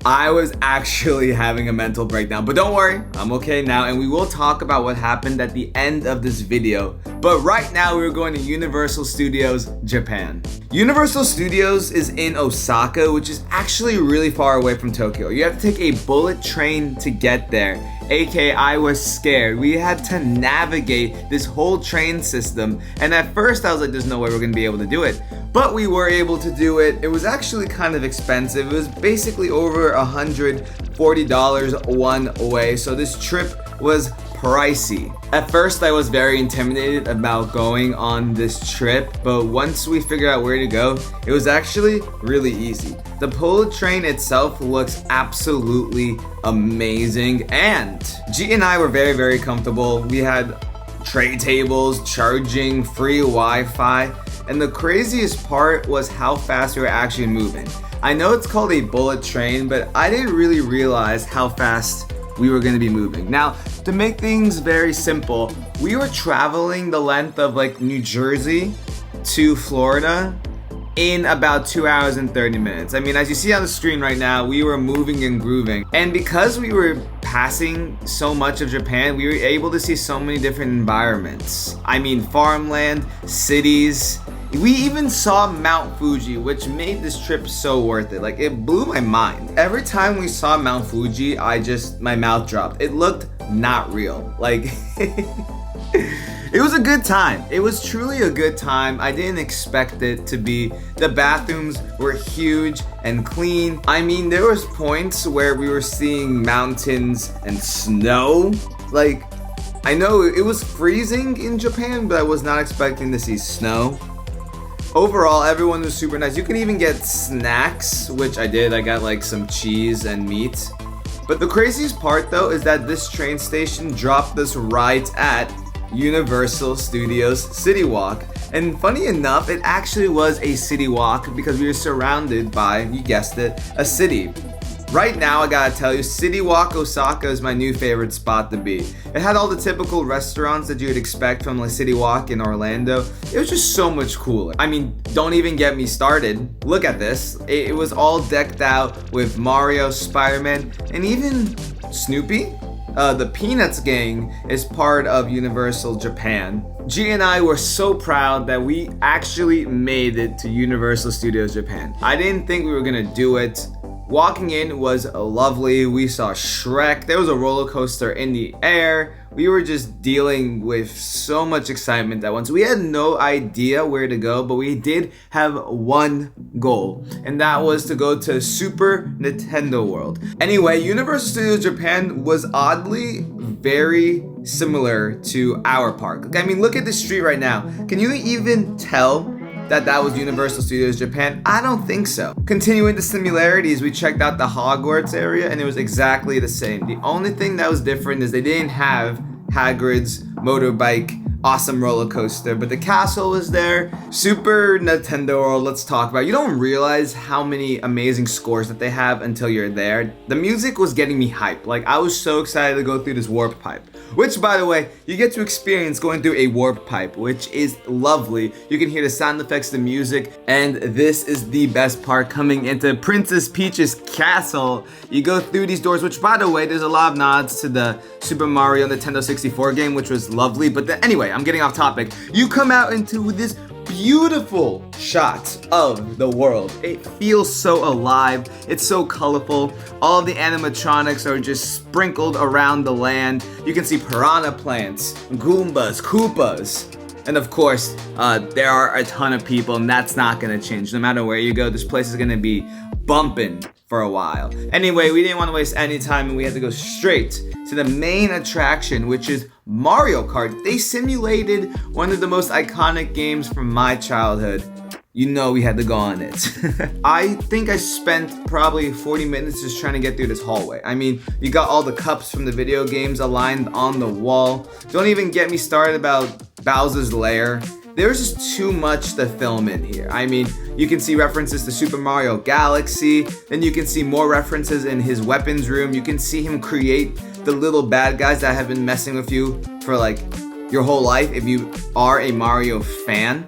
I was actually having a mental breakdown, but don't worry, I'm okay now, and we will talk about what happened at the end of this video. But right now, we're going to Universal Studios, Japan. Universal Studios is in Osaka, which is actually really far away from Tokyo. You have to take a bullet train to get there. aka I was scared. We had to navigate this whole train system, and at first I was like, there's no way we're gonna be able to do it. But we were able to do it. It was actually kind of expensive. It was basically over $140 one way, so this trip was pricey. At first I was very intimidated about going on this trip, but once we figured out where to go, it was actually really easy. The bullet train itself looks absolutely amazing, and G and I were very comfortable. We had tray tables, charging, free Wi-Fi, and the craziest part was how fast we were actually moving. I know it's called a bullet train, but I didn't really realize how fast we were going to be moving. Now, to make things very simple, we were traveling the length of like New Jersey to Florida in about 2 hours and 30 minutes. I mean, as you see on the screen right now, we were moving and grooving. And because we were passing so much of Japan, we were able to see so many different environments. I mean, farmland, cities. We even saw Mount Fuji, which made this trip so worth it. Like, it blew my mind. Every time we saw Mount Fuji, my mouth dropped. It looked not real. Like, it was a good time. It was truly a good time. I didn't expect it to be. The bathrooms were huge and clean. I mean, there was points where we were seeing mountains and snow. Like, I know it was freezing in Japan, but I was not expecting to see snow. Overall, everyone was super nice. You can even get snacks, which I did. I got like some cheese and meat. But the craziest part though is that this train station dropped us right at Universal Studios City Walk. And funny enough, it actually was a city walk because we were surrounded by, you guessed it, a city. Right now, I gotta tell you, City Walk Osaka is my new favorite spot to be. It had all the typical restaurants that you would expect from like City Walk in Orlando. It was just so much cooler. I mean, don't even get me started. Look at this. It was all decked out with Mario, Spider-Man, and even Snoopy. The Peanuts gang is part of Universal Japan. G and I were so proud that we actually made it to Universal Studios Japan. I didn't think we were gonna do it. Walking in was lovely. We saw Shrek. There was a roller coaster in the air. We were just dealing with so much excitement at once. We had no idea where to go, but we did have one goal, and that was to go to Super Nintendo World. Anyway, Universal Studios Japan was oddly very similar to our park. I mean, look at the street right now. Can you even tell that was Universal Studios Japan? I don't think so. Continuing the similarities, we checked out the Hogwarts area and it was exactly the same. The only thing that was different is they didn't have Hagrid's motorbike awesome roller coaster, but the castle was there. Super Nintendo World, let's talk about it. You don't realize how many amazing scores that they have until you're there. The music was getting me hyped. Like, I was so excited to go through this warp pipe, which, by the way, you get to experience going through a warp pipe, which is lovely. You can hear the sound effects, the music, and this is the best part, coming into Princess Peach's castle. You go through these doors, which, by the way, there's a lot of nods to the Super Mario Nintendo 64 game, which was lovely. But anyway, I'm getting off topic. You come out into this beautiful shot of the world. It feels so alive. It's so colorful. All of the animatronics are just sprinkled around the land. You can see piranha plants, Goombas, Koopas. And of course, there are a ton of people, and that's not gonna change. No matter where you go, this place is gonna be bumping for a while. Anyway, we didn't want to waste any time, and we had to go straight to the main attraction, which is Mario Kart. They simulated one of the most iconic games from my childhood. You know we had to go on it. I think I spent probably 40 minutes just trying to get through this hallway. I mean, you got all the cups from the video games aligned on the wall. Don't even get me started about Bowser's Lair. There's just too much to film in here. I mean, you can see references to Super Mario Galaxy, then you can see more references in his weapons room. You can see him create the little bad guys that have been messing with you for like your whole life if you are a Mario fan.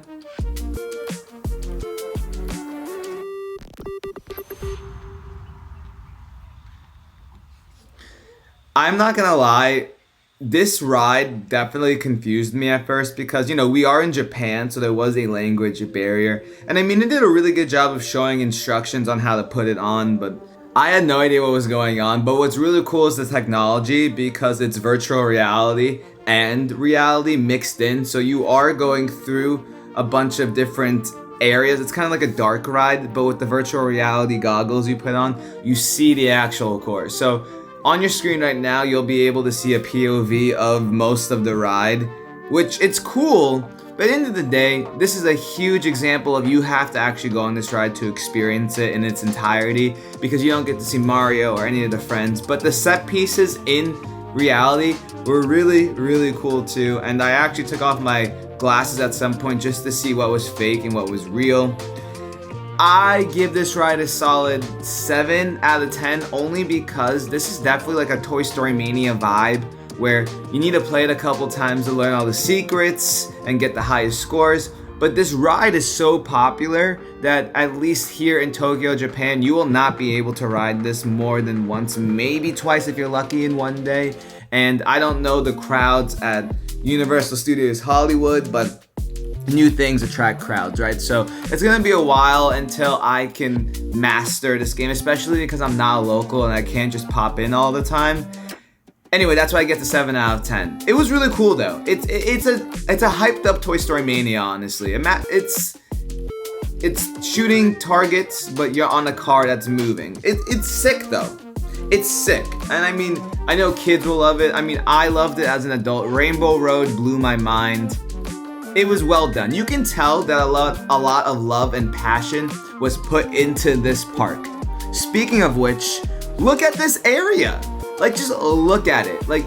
I'm not gonna lie, this ride definitely confused me at first because, we are in Japan, so there was a language barrier. And I mean, it did a really good job of showing instructions on how to put it on, but I had no idea what was going on. But what's really cool is the technology because it's virtual reality and reality mixed in. So you are going through a bunch of different areas. It's kind of like a dark ride, but with the virtual reality goggles you put on, you see the actual course. So on your screen right now, you'll be able to see a POV of most of the ride, which it's cool, but at the end of the day, this is a huge example of you have to actually go on this ride to experience it in its entirety because you don't get to see Mario or any of the friends, but the set pieces in reality were really, really cool too, and I actually took off my glasses at some point just to see what was fake and what was real. I give this ride a solid 7 out of 10 only because this is definitely like a Toy Story Mania vibe where you need to play it a couple times to learn all the secrets and get the highest scores. But this ride is so popular that at least here in Tokyo, Japan, you will not be able to ride this more than once, maybe twice if you're lucky in one day. And I don't know the crowds at Universal Studios Hollywood, but new things attract crowds, right? So it's gonna be a while until I can master this game, especially because I'm not a local and I can't just pop in all the time. Anyway, that's why I get the 7 out of 10. It was really cool though. It's a hyped up Toy Story Mania, honestly. It's shooting targets, but you're on a car that's moving. It's sick though. It's sick. And I mean, I know kids will love it. I mean, I loved it as an adult. Rainbow Road blew my mind. It was well done. You can tell that a lot of love and passion was put into this park. Speaking of which, look at this area. Like, just look at it. Like,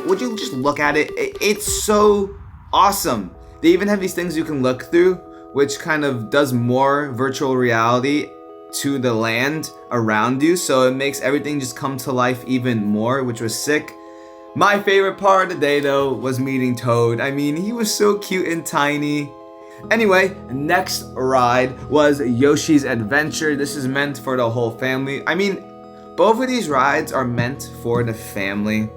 would you just look at it? It's so awesome. They even have these things you can look through, which kind of does more virtual reality to the land around you. So it makes everything just come to life even more, which was sick. My favorite part of the day though was meeting Toad. I mean, he was so cute and tiny. Anyway, next ride was Yoshi's Adventure. This is meant for the whole family. I mean, both of these rides are meant for the family,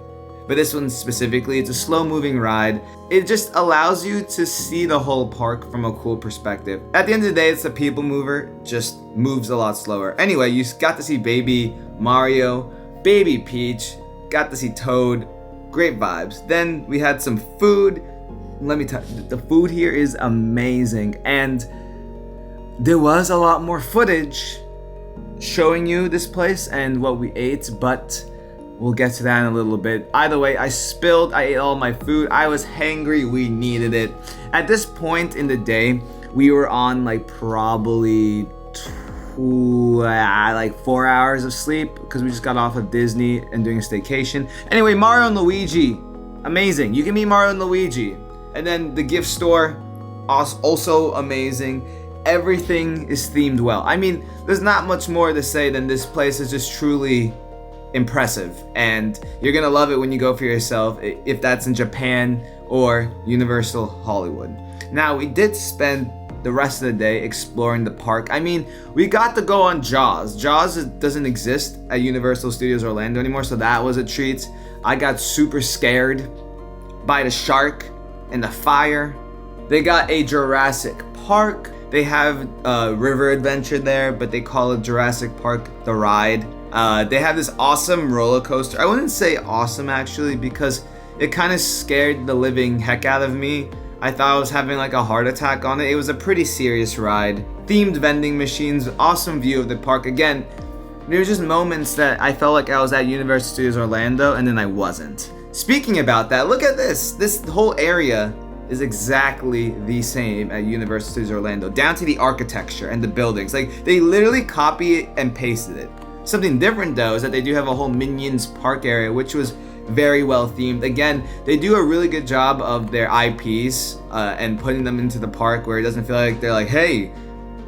but this one specifically, it's a slow moving ride. It just allows you to see the whole park from a cool perspective. At the end of the day, it's a people mover, just moves a lot slower. Anyway, you got to see baby Mario, baby Peach, got to see Toad. Great vibes. Then we had some food. Let me tell you, the food here is amazing. And there was a lot more footage showing you this place and what we ate, but we'll get to that in a little bit. Either way, I ate all my food. I was hangry. We needed it. At this point in the day, we were on like probably 4 hours of sleep because we just got off of Disney and doing a staycation. Anyway, Mario and Luigi, amazing. You can meet Mario and Luigi. And then the gift store, also amazing. Everything is themed well. I mean, there's not much more to say than this place is just truly impressive. And you're gonna love it when you go for yourself, if that's in Japan or Universal Hollywood. Now, we did spend the rest of the day exploring the park. I mean, we got to go on Jaws. Jaws doesn't exist at Universal Studios Orlando anymore, so that was a treat. I got super scared by the shark and the fire. They got a Jurassic Park. They have a river adventure there, but they call it Jurassic Park the ride. They have this awesome roller coaster. I wouldn't say awesome actually because it kind of scared the living heck out of me. I thought I was having like a heart attack on it. It was a pretty serious ride. Themed vending machines, awesome view of the park. Again, there were just moments that I felt like I was at Universal Studios Orlando and then I wasn't. Speaking about that, look at this. This whole area is exactly the same at Universal Studios Orlando, down to the architecture and the buildings. Like, they literally copy it and pasted it. Something different though is that they do have a whole Minions park area, which was very well themed. Again, they do a really good job of their IPs and putting them into the park where it doesn't feel like they're like, hey,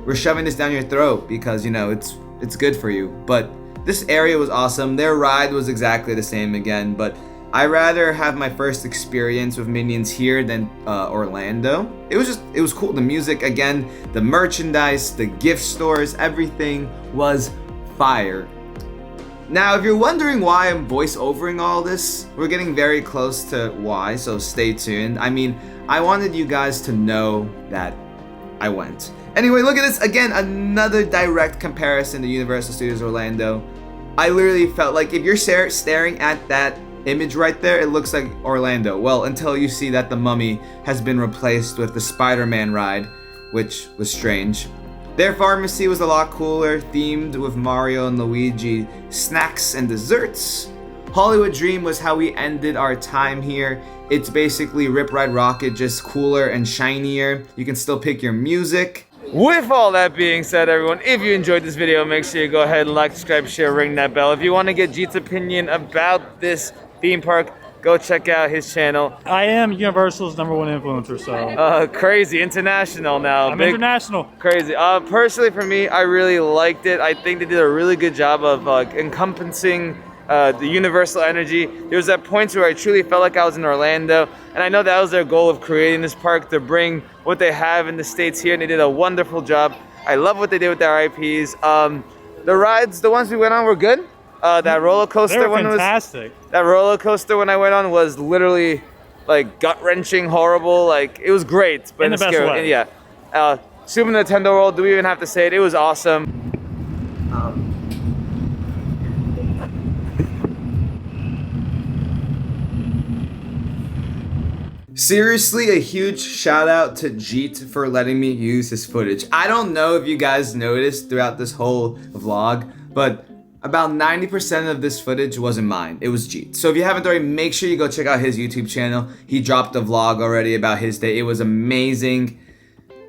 we're shoving this down your throat because, it's good for you. But this area was awesome. Their ride was exactly the same again, but I rather have my first experience with Minions here than Orlando. It was cool. The music, again, the merchandise, the gift stores, everything was fire. Now, if you're wondering why I'm voice overing all this, we're getting very close to why, so stay tuned. I mean, I wanted you guys to know that I went. Anyway, look at this again, another direct comparison to Universal Studios Orlando. I literally felt like if you're staring at that image right there, it looks like Orlando. Well, until you see that the Mummy has been replaced with the Spider-Man ride, which was strange. Their pharmacy was a lot cooler, themed with Mario and Luigi snacks and desserts. Hollywood Dream was how we ended our time here. It's basically Rip Ride Rockit, just cooler and shinier. You can still pick your music. With all that being said, everyone, if you enjoyed this video, make sure you go ahead and like, subscribe, share, ring that bell. If you want to get Jeet's opinion about this theme park, go check out his channel. I am Universal's #1 influencer, so. Crazy, international now. I'm international. Crazy. Personally for me, I really liked it. I think they did a really good job of encompassing the Universal energy. There was that point where I truly felt like I was in Orlando, and I know that was their goal of creating this park, to bring what they have in the States here, and they did a wonderful job. I love what they did with their IPs. The rides, the ones we went on were good. That roller coaster They were one fantastic. that roller coaster when I went on was literally like gut-wrenching, horrible. Like, it was great, but In the best scary. way. Yeah. Super Nintendo World, do we even have to say it? It was awesome. Seriously, a huge shout out to Jeet for letting me use his footage. I don't know if you guys noticed throughout this whole vlog, but about 90% of this footage wasn't mine. It was Jeet. So if you haven't already, make sure you go check out his YouTube channel. He dropped a vlog already about his day. It was amazing.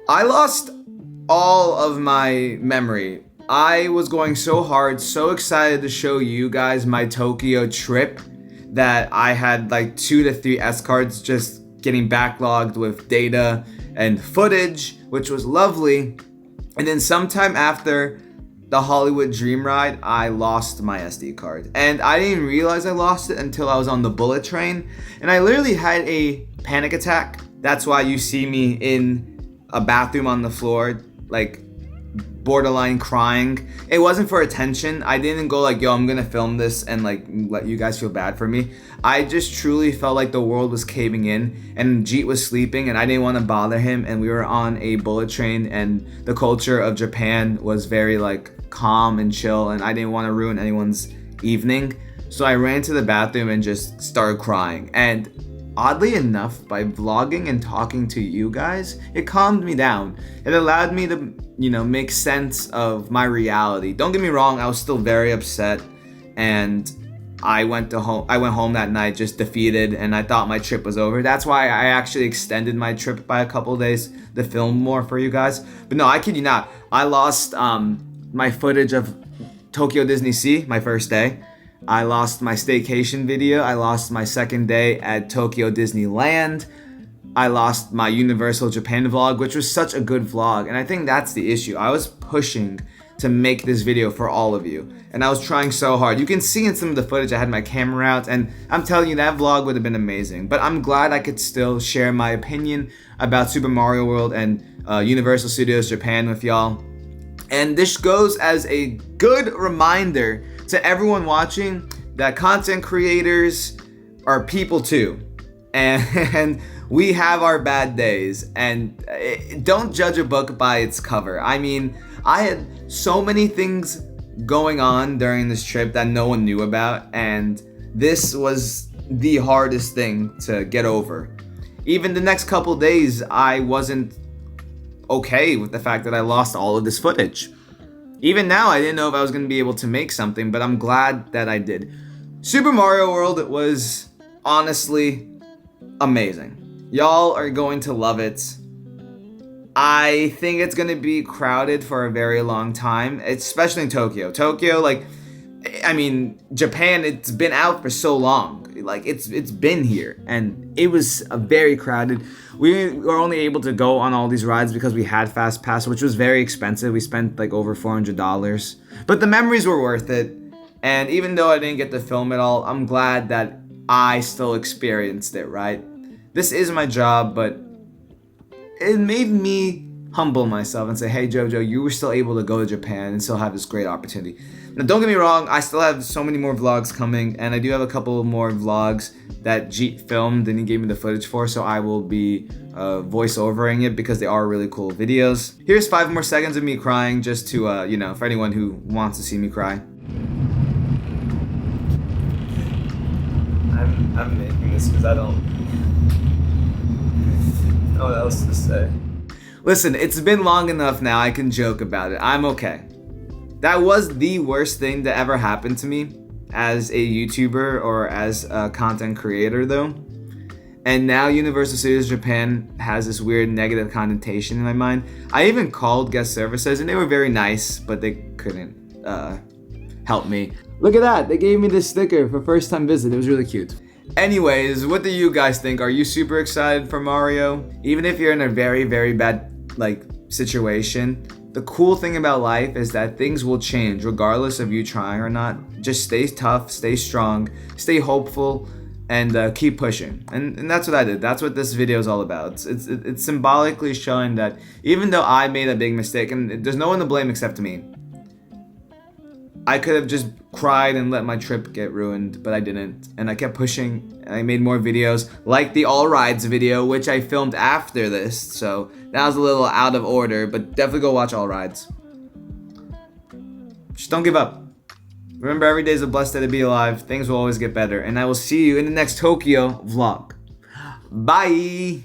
I lost all of my memory. I was going so hard, so excited to show you guys my Tokyo trip that I had like 2 to 3 S cards just getting backlogged with data and footage, which was lovely. And then sometime after the Hollywood Dream ride, I lost my SD card. And I didn't realize I lost it until I was on the bullet train. And I literally had a panic attack. That's why you see me in a bathroom on the floor, like borderline crying. It wasn't for attention. I didn't go like, yo, I'm gonna film this and like let you guys feel bad for me. I just truly felt like the world was caving in and Jeet was sleeping and I didn't want to bother him, and we were on a bullet train and the culture of Japan was very like calm and chill, and I didn't want to ruin anyone's evening. So I ran to the bathroom and just started crying. And oddly enough, by vlogging and talking to you guys, it calmed me down. It allowed me to, make sense of my reality. Don't get me wrong, I was still very upset, and I went home that night just defeated, and I thought my trip was over. That's why I actually extended my trip by a couple days to film more for you guys. But no, I kid you not, I lost my footage of Tokyo Disney Sea, my first day. I lost my staycation video. I lost my second day at Tokyo Disneyland. I lost my Universal Japan vlog, which was such a good vlog. And I think that's the issue. I was pushing to make this video for all of you, and I was trying so hard. You can see in some of the footage I had my camera out, and I'm telling you, that vlog would have been amazing. But I'm glad I could still share my opinion about Super Mario World and Universal Studios Japan with y'all. And this goes as a good reminder to everyone watching that content creators are people too. And we have our bad days. And don't judge a book by its cover. I mean, I had so many things going on during this trip that no one knew about. And this was the hardest thing to get over. Even the next couple days, I wasn't okay with the fact that I lost all of this footage. Even now, I didn't know if I was going to be able to make something, but I'm glad that I did. Super Mario World was honestly amazing. Y'all are going to love it. I think it's going to be crowded for a very long time, especially in Tokyo. Japan, it's been out for so long. Like, it's been here, and it was very crowded. We were only able to go on all these rides because we had Fast Pass, which was very expensive. We spent like over $400, but the memories were worth it. And even though I didn't get to film it all, I'm glad that I still experienced it, right? This is my job, but it made me humble myself and say, hey Jojo, you were still able to go to Japan and still have this great opportunity. Now don't get me wrong, I still have so many more vlogs coming, and I do have a couple more vlogs that Jeet filmed and he gave me the footage for, so I will be voice-overing it because they are really cool videos. Here's 5 more seconds of me crying just to, you know, for anyone who wants to see me cry. I'm making this because I don't know what else to say. Listen, it's been long enough now, I can joke about it. I'm okay. That was the worst thing that ever happened to me as a YouTuber or as a content creator though. And now Universal Studios Japan has this weird negative connotation in my mind. I even called guest services and they were very nice, but they couldn't help me. Look at that, they gave me this sticker for first time visit. It was really cute. Anyways, what do you guys think? Are you super excited for Mario? Even if you're in a very, very bad situation, the cool thing about life is that things will change regardless of you trying or not. Just stay tough, stay strong, stay hopeful, and keep pushing. And that's what I did. That's what this video is all about. It's symbolically showing that even though I made a big mistake, and there's no one to blame except me, I could have just cried and let my trip get ruined, but I didn't. And I kept pushing, and I made more videos, like the All Rides video, which I filmed after this. So that was a little out of order, but definitely go watch All Rides. Just don't give up. Remember, every day is a blessed day to be alive. Things will always get better. And I will see you in the next Tokyo vlog. Bye!